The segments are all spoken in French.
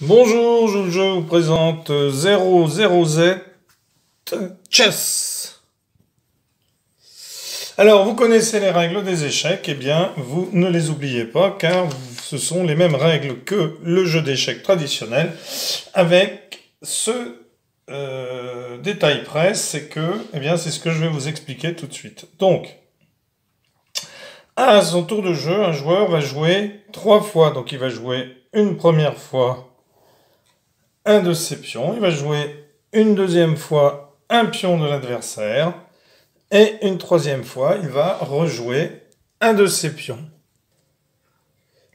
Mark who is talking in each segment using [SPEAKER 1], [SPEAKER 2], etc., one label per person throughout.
[SPEAKER 1] Bonjour, je vous présente 00Z Chess. Alors, vous connaissez les règles des échecs, eh bien, vous ne les oubliez pas, car ce sont les mêmes règles que le jeu d'échecs traditionnel, avec ce détail près, c'est que, eh bien, c'est ce que je vais vous expliquer tout de suite. Donc, à son tour de jeu, un joueur va jouer 3 fois, donc il va jouer une première fois un de ses pions, il va jouer une deuxième fois un pion de l'adversaire, et une troisième fois, il va rejouer un de ses pions.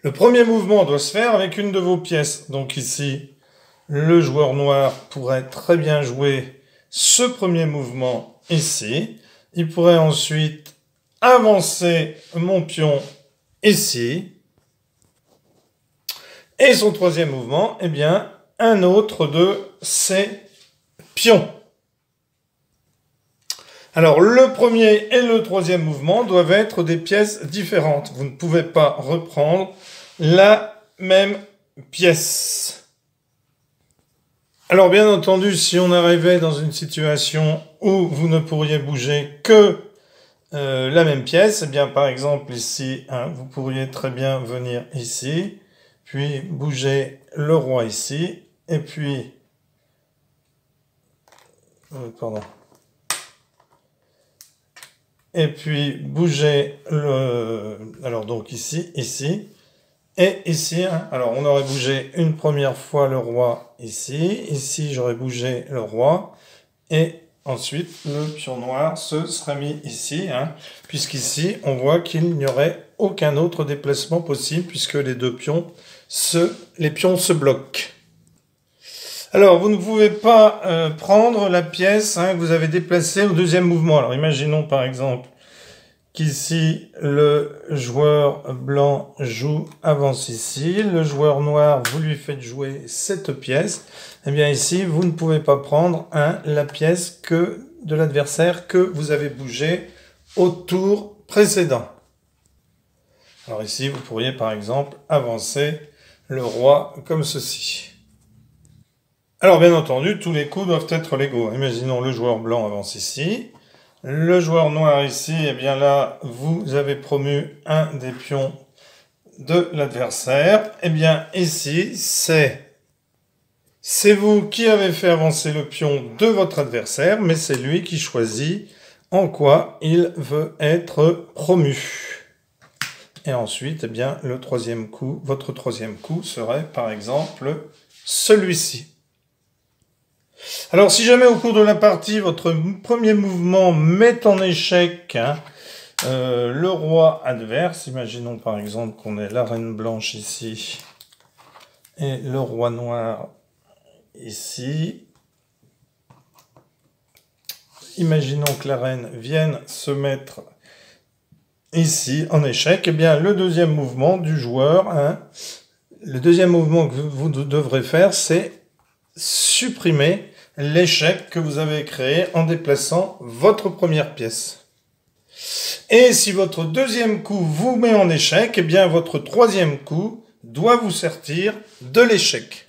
[SPEAKER 1] Le premier mouvement doit se faire avec une de vos pièces. Donc ici, le joueur noir pourrait très bien jouer ce premier mouvement ici. Il pourrait ensuite avancer mon pion ici. Et son troisième mouvement, eh bien, un autre de ces pions. Alors, le premier et le troisième mouvement doivent être des pièces différentes. Vous ne pouvez pas reprendre la même pièce. Alors, bien entendu, si on arrivait dans une situation où vous ne pourriez bouger que la même pièce, eh bien, par exemple, ici, vous pourriez très bien venir ici, puis bouger le roi ici, et puis... Et puis bouger le... Alors donc ici, et ici. Alors on aurait bougé une première fois le roi ici. Ici j'aurais bougé le roi. Et ensuite le pion noir se serait mis ici. Puisqu'ici on voit qu'il n'y aurait aucun autre déplacement possible puisque les deux pions les pions se bloquent. Alors, vous ne pouvez pas prendre la pièce que vous avez déplacée au deuxième mouvement. Alors, imaginons par exemple qu'ici, le joueur blanc avance ici. Le joueur noir, vous lui faites jouer cette pièce. Eh bien, ici, vous ne pouvez pas prendre la pièce de l'adversaire que vous avez bougé au tour précédent. Alors ici, vous pourriez par exemple avancer le roi comme ceci. Alors bien entendu, tous les coups doivent être légaux. Imaginons le joueur blanc avance ici. Le joueur noir ici, eh bien là, vous avez promu un des pions de l'adversaire. Eh bien ici, c'est vous qui avez fait avancer le pion de votre adversaire, mais c'est lui qui choisit en quoi il veut être promu. Et ensuite, eh bien, votre troisième coup serait par exemple celui-ci. Alors, si jamais au cours de la partie, votre premier mouvement met en échec le roi adverse, imaginons par exemple qu'on ait la reine blanche ici et le roi noir ici. Imaginons que la reine vienne se mettre ici en échec. Eh bien, le deuxième mouvement du joueur, le deuxième mouvement que vous devrez faire, c'est supprimer l'échec que vous avez créé en déplaçant votre première pièce. Et si votre deuxième coup vous met en échec, eh bien votre troisième coup doit vous sortir de l'échec.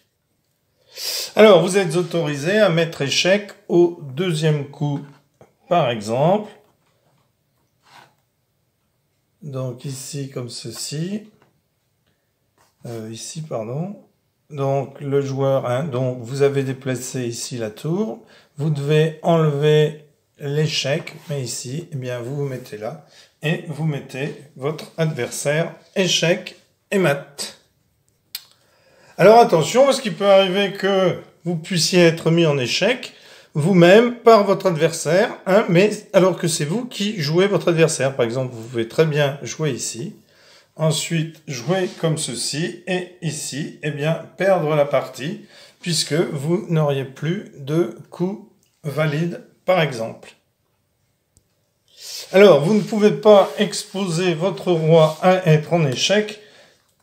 [SPEAKER 1] Alors vous êtes autorisé à mettre échec au deuxième coup, par exemple. Donc ici comme ceci. Ici, pardon. Donc le joueur, donc vous avez déplacé ici la tour, vous devez enlever l'échec, mais ici, eh bien vous vous mettez là, et vous mettez votre adversaire échec et mat. Alors attention, parce qu'il peut arriver que vous puissiez être mis en échec vous-même par votre adversaire, mais alors que c'est vous qui jouez votre adversaire. Par exemple, vous pouvez très bien jouer ici. Ensuite, jouer comme ceci, et ici, eh bien, perdre la partie, puisque vous n'auriez plus de coups valides, par exemple. Alors, vous ne pouvez pas exposer votre roi à être en échec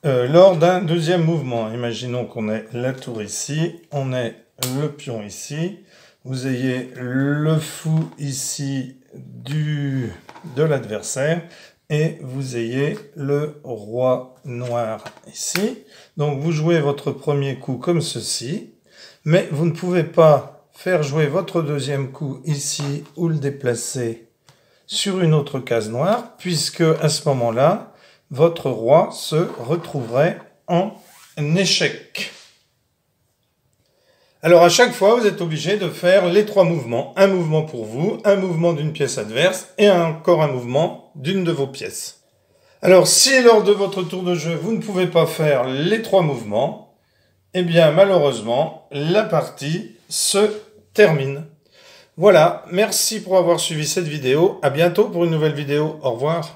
[SPEAKER 1] lors d'un deuxième mouvement. Imaginons qu'on ait la tour ici, on ait le pion ici, vous ayez le fou ici de l'adversaire, et vous ayez le roi noir ici. Donc vous jouez votre premier coup comme ceci, mais vous ne pouvez pas faire jouer votre deuxième coup ici ou le déplacer sur une autre case noire, puisque à ce moment-là, votre roi se retrouverait en échec. Alors à chaque fois, vous êtes obligé de faire les 3 mouvements. Un mouvement pour vous, un mouvement d'une pièce adverse et encore un mouvement d'une de vos pièces. Alors si lors de votre tour de jeu, vous ne pouvez pas faire les 3 mouvements, eh bien malheureusement, la partie se termine. Voilà, merci pour avoir suivi cette vidéo. À bientôt pour une nouvelle vidéo. Au revoir.